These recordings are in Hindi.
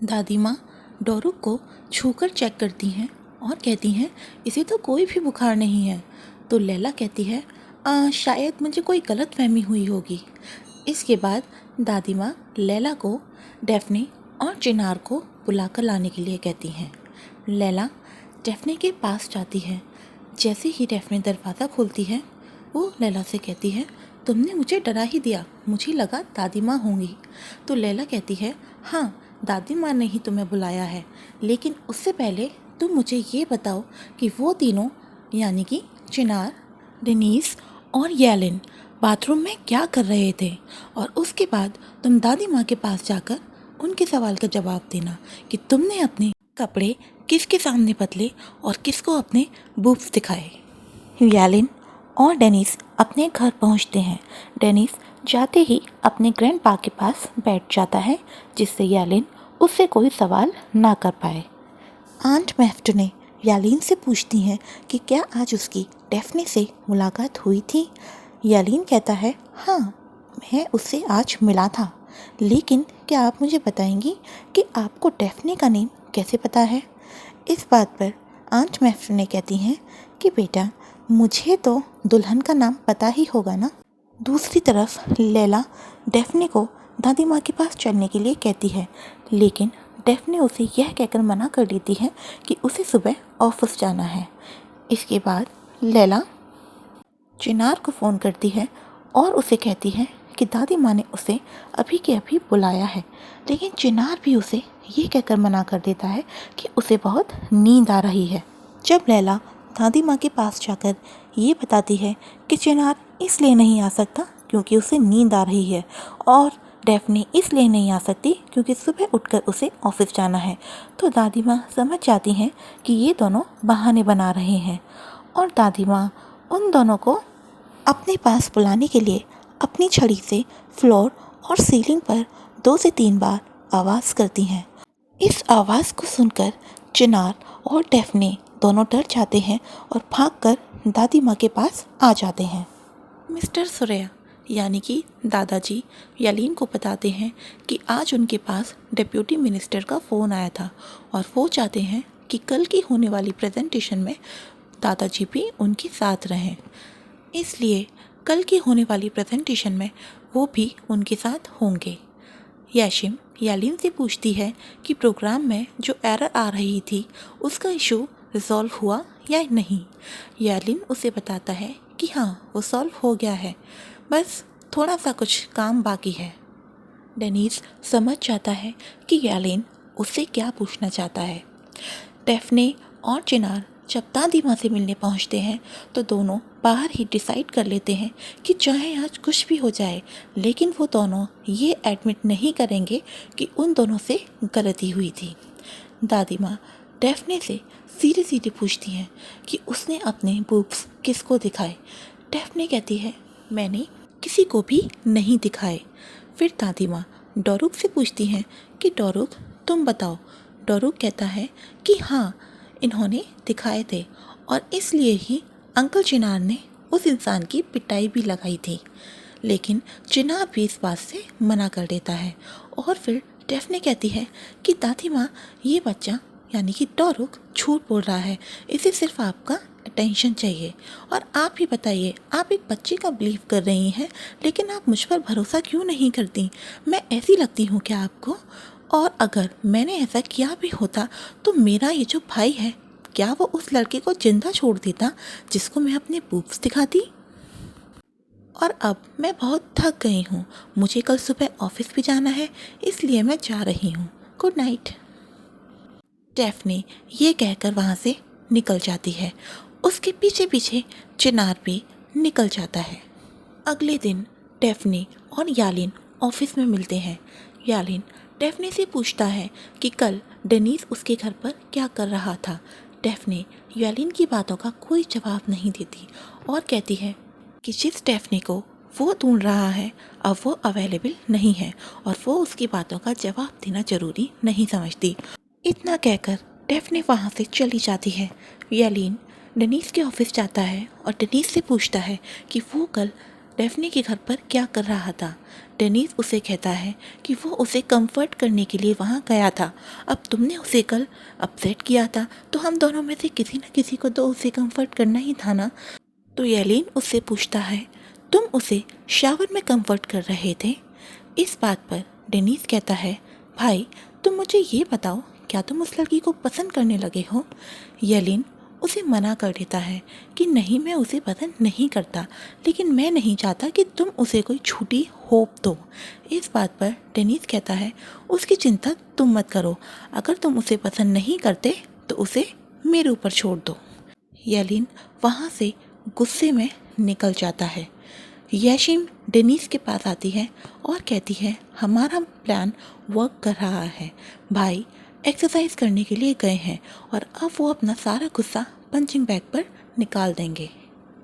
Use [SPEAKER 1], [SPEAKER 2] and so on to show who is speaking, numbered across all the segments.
[SPEAKER 1] दादी माँ डोरुक को छूकर चेक करती हैं और कहती हैं इसे तो कोई भी बुखार नहीं है। तो लैला कहती है शायद मुझे कोई गलतफहमी हुई होगी। इसके बाद दादी माँ लैला को डेफ्ने और चिनार को बुलाकर लाने के लिए कहती हैं। लैला डेफ्ने के पास जाती है। जैसे ही डेफ्ने दरवाज़ा खोलती है वो लैला से कहती है तुमने मुझे डरा ही दिया, मुझे लगा दादी माँ होंगी। तो लैला कहती है हाँ, दादी माँ ने ही तुम्हें बुलाया है, लेकिन उससे पहले तुम मुझे ये बताओ कि वो तीनों यानी कि चिनार, डेनीस और येलिन बाथरूम में क्या कर रहे थे, और उसके बाद तुम दादी माँ के पास जाकर उनके सवाल का जवाब देना कि तुमने अपने कपड़े किसके सामने बदले और किसको अपने बूब्स दिखाए। येलिन और डेनिस अपने घर पहुंचते हैं। डेनिस जाते ही अपने ग्रैंडपा के पास बैठ जाता है, जिससे येलिन उससे कोई सवाल ना कर पाए। आंट मैफ्टने येलिन से पूछती हैं कि क्या आज उसकी डेफ्ने से मुलाकात हुई थी। येलिन कहता है हाँ, मैं उससे आज मिला था, लेकिन क्या आप मुझे बताएंगी कि आपको डेफ्ने का नेम कैसे पता है। इस बात पर आंट मैफ्टने कहती हैं कि बेटा, मुझे तो दुल्हन का नाम पता ही होगा ना। दूसरी तरफ लैला डेफ्ने को दादी माँ के पास चलने के लिए कहती है, लेकिन डेफ्ने उसे यह कहकर मना कर देती है कि उसे सुबह ऑफिस जाना है। इसके बाद लैला चिनार को फ़ोन करती है और उसे कहती है कि दादी माँ ने उसे अभी के अभी बुलाया है, लेकिन चिनार भी उसे ये कहकर मना कर देता है कि उसे बहुत नींद आ रही है। जब लैला दादी माँ के पास जाकर ये बताती है कि चिनार इसलिए नहीं आ सकता क्योंकि उसे नींद आ रही है, और डेफ्ने इसलिए नहीं आ सकती क्योंकि सुबह उठकर उसे ऑफिस जाना है, तो दादी माँ समझ जाती हैं कि ये दोनों बहाने बना रहे हैं, और दादी माँ उन दोनों को अपने पास बुलाने के लिए अपनी छड़ी से फ्लोर और सीलिंग पर 2 से 3 बार आवाज़ करती हैं। इस आवाज़ को सुनकर चिनार और डेफ्ने दोनों डर जाते हैं और भागकर दादी माँ के पास आ जाते हैं। मिस्टर सुरैया यानी कि दादाजी येलिन को बताते हैं कि आज उनके पास डिप्टी मिनिस्टर का फ़ोन आया था और वो चाहते हैं कि कल की होने वाली प्रेजेंटेशन में दादाजी भी उनके साथ रहें। इसलिए कल की होने वाली प्रेजेंटेशन में वो भी उनके साथ होंगे। याशिम येलिन से पूछती है कि प्रोग्राम में जो एरर आ रही थी उसका इशू रिजॉल्व हुआ या नहीं। येलिन उसे बताता है कि हाँ, वो सॉल्व हो गया है, बस थोड़ा सा कुछ काम बाकी है। डेनीस समझ जाता है कि येलिन उससे क्या पूछना चाहता है। डेफ्ने और चिनार जब दादी माँ से मिलने पहुँचते हैं तो दोनों बाहर ही डिसाइड कर लेते हैं कि चाहे आज कुछ भी हो जाए, लेकिन वो दोनों ये एडमिट नहीं करेंगे कि उन दोनों से गलती हुई थी। दादी माँ डेफ्ने से सीधे सीधे पूछती हैं कि उसने अपने बूब्स किसको दिखाए। डेफ्ने कहती है मैंने किसी को भी नहीं दिखाए। फिर दादी माँ डोरुक से पूछती हैं कि डोरुक तुम बताओ। डोरुक कहता है कि हाँ, इन्होंने दिखाए थे, और इसलिए ही अंकल चिनार ने उस इंसान की पिटाई भी लगाई थी। लेकिन चिनार भी इस बात से मना कर देता है। और फिर डेफ्ने कहती है कि दादी माँ, ये बच्चा यानी कि डोरुक झूठ बोल रहा है, इसे सिर्फ आपका अटेंशन चाहिए। और आप ही बताइए, आप एक बच्चे का बिलीव कर रही हैं, लेकिन आप मुझ पर भरोसा क्यों नहीं करती? मैं ऐसी लगती हूँ क्या आपको? और अगर मैंने ऐसा किया भी होता तो मेरा ये जो भाई है, क्या वो उस लड़के को जिंदा छोड़ देता जिसको मैं अपने बूब्स दिखाती? और अब मैं बहुत थक गई हूँ, मुझे कल सुबह ऑफिस भी जाना है, इसलिए मैं जा रही हूँ। Good night. डेफ्ने ये कहकर वहाँ से निकल जाती है। उसके पीछे पीछे चिनार भी निकल जाता है। अगले दिन डेफ्ने और यालिन ऑफिस में मिलते हैं। यालिन डेफ्ने से पूछता है कि कल डेनीस उसके घर पर क्या कर रहा था। डेफ्ने यालिन की बातों का कोई जवाब नहीं देती और कहती है कि जिस डेफ्ने को वो ढूंढ रहा है अब वो अवेलेबल नहीं है, और वो उसकी बातों का जवाब देना ज़रूरी नहीं समझती। इतना कहकर डेफ्ने वहाँ से चली जाती है। यालिन डेनीस के ऑफिस जाता है और डेनीस से पूछता है कि वो कल डेफनी के घर पर क्या कर रहा था। डेनिस उसे कहता है कि वो उसे कंफर्ट करने के लिए वहाँ गया था। अब तुमने उसे कल अपसेट किया था, तो हम दोनों में से किसी न किसी को तो उसे कंफर्ट करना ही था ना। तो येलिन उससे पूछता है, तुम उसे शावर में कंफर्ट कर रहे थे? इस बात पर डेनिस कहता है, भाई तुम मुझे ये बताओ, क्या तुम उस लड़की को पसंद करने लगे हो? येलिन उसे मना कर देता है कि नहीं, मैं उसे पसंद नहीं करता, लेकिन मैं नहीं चाहता कि तुम उसे कोई झूठी होप दो। इस बात पर डेनिस कहता है, उसकी चिंता तुम मत करो, अगर तुम उसे पसंद नहीं करते तो उसे मेरे ऊपर छोड़ दो। येलिन वहाँ से गुस्से में निकल जाता है। येशिम डेनिस के पास आती है और कहती है, हमारा प्लान वर्क कर रहा है। भाई एक्सरसाइज करने के लिए गए हैं और अब वो अपना सारा गुस्सा पंचिंग बैग पर निकाल देंगे।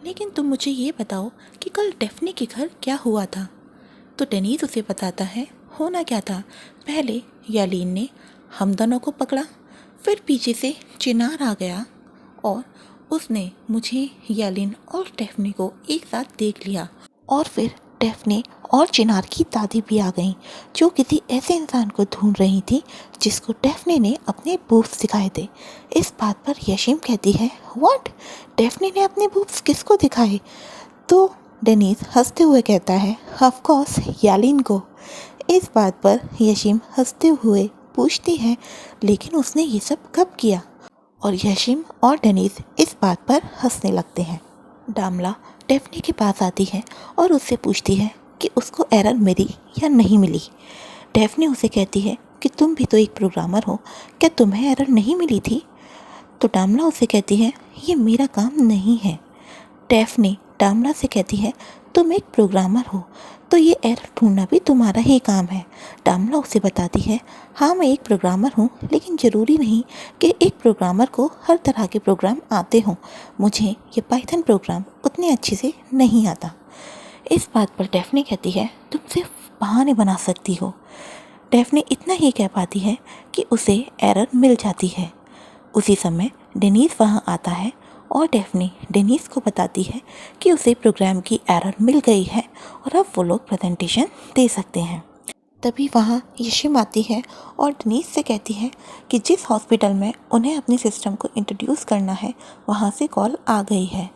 [SPEAKER 1] लेकिन तुम मुझे ये बताओ कि कल डेफनी के घर क्या हुआ था? तो डेनिस उसे बताता है होना क्या था। पहले येलिन ने हम दोनों को पकड़ा, फिर पीछे से चिनार आ गया और उसने मुझे, येलिन और डेफनी को एक साथ देख लिया, और फिर डेफनी और चिनार की दादी भी आ गईं, जो किसी ऐसे इंसान को ढूंढ रही थी जिसको डेफनी ने अपने बूब्स दिखाए थे। इस बात पर येशिम कहती है, व्हाट, डेफनी ने अपने बूब्स किसको दिखाए? तो डेनिस हंसते हुए कहता है, ऑफ कोर्स येलिन को। इस बात पर येशिम हंसते हुए पूछती है, लेकिन उसने ये सब कब किया? और येशिम और डेनिस इस बात पर हंसने लगते हैं। डामला डेफनी के पास आती है और उससे पूछती है कि उसको एरर मिली या नहीं मिली। डेफनी उसे कहती है कि तुम भी तो एक प्रोग्रामर हो, क्या तुम्हें एरर नहीं मिली थी? तो डामला उसे कहती है, ये मेरा काम नहीं है। डेफनी डामला से कहती है, तुम एक प्रोग्रामर हो तो ये एरर ढूंढना भी तुम्हारा ही काम है। डामला उसे बताती है, हाँ मैं एक प्रोग्रामर हूँ, लेकिन ज़रूरी नहीं कि एक प्रोग्रामर को हर तरह के प्रोग्राम आते हों। मुझे ये पाइथन प्रोग्राम उतने अच्छे से नहीं आता। इस बात पर डेफनी कहती है, तुम सिर्फ बहाने बना सकती हो। डेफनी इतना ही कह पाती है कि उसे एरर मिल जाती है। उसी समय डेनिस वहाँ आता है और डेफनी डेनिस को बताती है कि उसे प्रोग्राम की एरर मिल गई है और अब वो लोग प्रेजेंटेशन दे सकते हैं। तभी वहाँ येशिम आती है और डेनिस से कहती है कि जिस हॉस्पिटल में उन्हें अपने सिस्टम को इंट्रोड्यूस करना है वहाँ से कॉल आ गई है।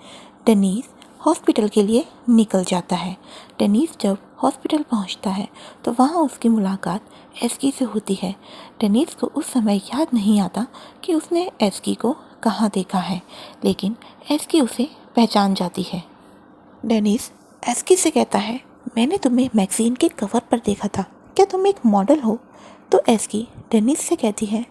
[SPEAKER 1] डेनिस हॉस्पिटल के लिए निकल जाता है। डेनिस जब हॉस्पिटल पहुँचता है तो वहाँ उसकी मुलाकात एस्की से होती है। डेनिस को उस समय याद नहीं आता कि उसने एस्की को कहाँ देखा है, लेकिन एस्की उसे पहचान जाती है। डेनिस एस्की से कहता है, मैंने तुम्हें मैगज़ीन के कवर पर देखा था, क्या तुम एक मॉडल हो? तो एस्की डेनिस से कहती है,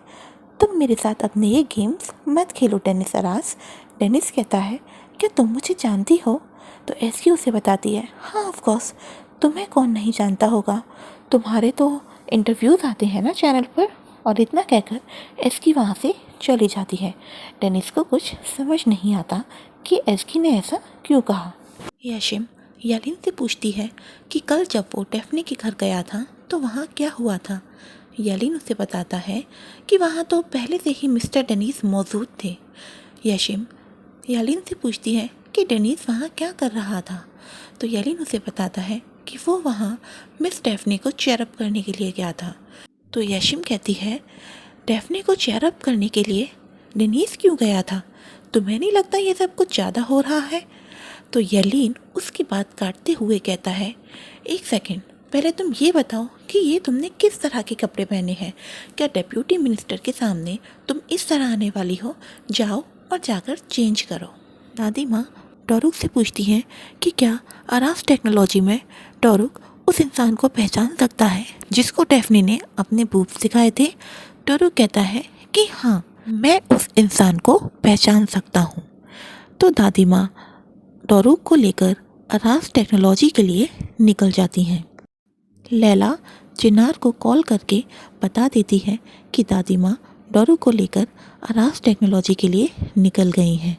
[SPEAKER 1] तुम मेरे साथ अपने ये गेम्स मत खेलो डेनिस अरास। डेनिस कहता है, क्या तुम मुझे जानती हो? तो एस्की उसे बताती है, हाँ ऑफ कोर्स, तुम्हें कौन नहीं जानता होगा, तुम्हारे तो इंटरव्यूज़ आते हैं ना चैनल पर। और इतना कहकर एस्की वहाँ से चली जाती है। डेनिस को कुछ समझ नहीं आता कि एस्की ने ऐसा क्यों कहा। येशिम येलिन से पूछती है कि कल जब वो डेफनी के घर गया था तो वहाँ क्या हुआ था। येलिन उसे बताता है कि वहाँ तो पहले से ही मिस्टर डेनिस मौजूद थे। येशिम येलिन से पूछती है कि डेनिस वहाँ क्या कर रहा था। तो येलिन उसे बताता है कि वो वहाँ मिस डेफनी को चेयरअप करने के लिए गया था। तो येशिम कहती है, डेफनी को चेयरअप करने के लिए डेनिस क्यों गया था? तुम्हें नहीं लगता ये सब कुछ ज़्यादा हो रहा है? तो येलिन उसकी बात काटते हुए कहता है, एक सेकंड, पहले तुम ये बताओ कि ये तुमने किस तरह के कपड़े पहने हैं? क्या डेप्यूटी मिनिस्टर के सामने तुम इस तरह आने वाली हो? जाओ और जाकर चेंज करो। दादी माँ टोरुक से पूछती है कि क्या अरास टेक्नोलॉजी में टोरुक उस इंसान को पहचान सकता है जिसको डेफनी ने अपने बूब्स दिखाए थे? टोरुक कहता है कि हाँ, मैं उस इंसान को पहचान सकता हूँ। तो दादी माँ टोरुक को लेकर अरास टेक्नोलॉजी के लिए निकल जाती हैं। लैला चिनार को कॉल करके बता देती है कि दादी माँ टोरुक को लेकर अरास टेक्नोलॉजी के लिए निकल गई हैं,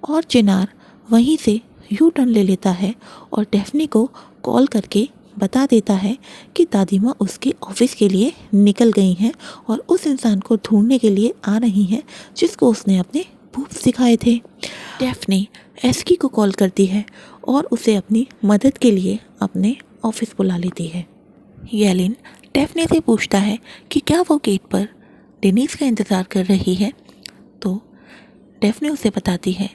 [SPEAKER 1] और चिनार वहीं से यू टर्न ले लेता है और डेफनी को कॉल करके बता देता है कि दादी माँ उसके ऑफिस के लिए निकल गई हैं और उस इंसान को ढूंढने के लिए आ रही हैं जिसको उसने अपने बूब्स दिखाए थे। डेफनी एस्की को कॉल करती है और उसे अपनी मदद के लिए अपने ऑफिस बुला लेती है। येलिन डेफने से पूछता है कि क्या वो गेट पर डेनिस का इंतज़ार कर रही है, तो डेफने उसे बताती है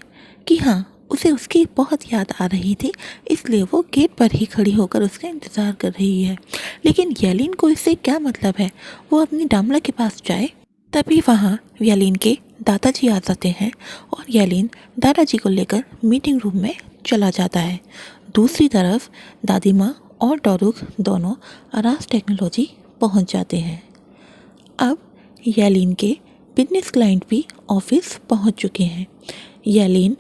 [SPEAKER 1] कि हाँ, उसे उसकी बहुत याद आ रही थी, इसलिए वो गेट पर ही खड़ी होकर उसका इंतज़ार कर रही है। लेकिन येलिन को इससे क्या मतलब है, वो अपनी डामला के पास जाए। तभी वहाँ येलिन के दादाजी आ जाते हैं और येलिन दादाजी को लेकर मीटिंग रूम में चला जाता है। दूसरी तरफ दादी माँ और डोरुक दोनों आरास टेक्नोलॉजी पहुँच जाते हैं। अब येलिन के बिजनेस क्लाइंट भी ऑफिस पहुँच चुके हैं। येलिन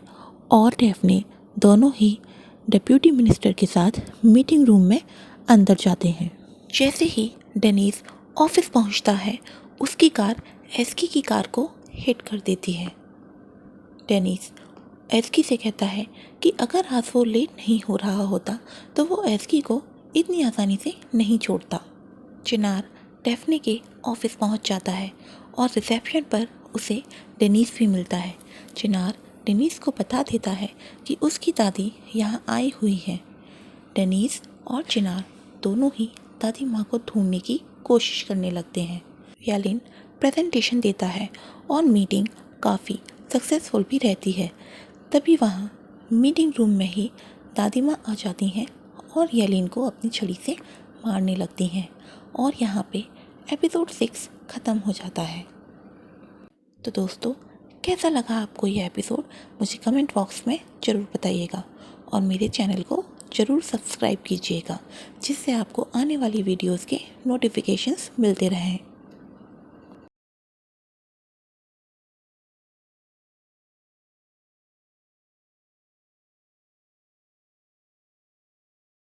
[SPEAKER 1] और डेफने दोनों ही डिप्यूटी मिनिस्टर के साथ मीटिंग रूम में अंदर जाते हैं। जैसे ही डेनिस ऑफिस पहुंचता है, उसकी कार एस्की की कार को हिट कर देती है। डेनिस एस्की से कहता है कि अगर आज वो लेट नहीं हो रहा होता तो वो एस्की को इतनी आसानी से नहीं छोड़ता। चिनार डेफने के ऑफिस पहुंच जाता है और रिसेप्शन पर उसे डेनिस भी मिलता है। चिनार डेनिस को बता देता है कि उसकी दादी यहाँ आई हुई है। डेनिस और चिनार दोनों ही दादी माँ को ढूंढने की कोशिश करने लगते हैं। येलिन प्रेजेंटेशन देता है और मीटिंग काफ़ी सक्सेसफुल भी रहती है। तभी वहाँ मीटिंग रूम में ही दादी माँ आ जाती हैं और येलिन को अपनी छड़ी से मारने लगती हैं और यहाँ पे एपिसोड 6 ख़त्म हो जाता है। तो दोस्तों, कैसा लगा आपको ये एपिसोड, मुझे कमेंट बॉक्स में ज़रूर बताइएगा और मेरे चैनल को ज़रूर सब्सक्राइब कीजिएगा, जिससे आपको आने वाली वीडियोस के नोटिफिकेशंस मिलते रहें।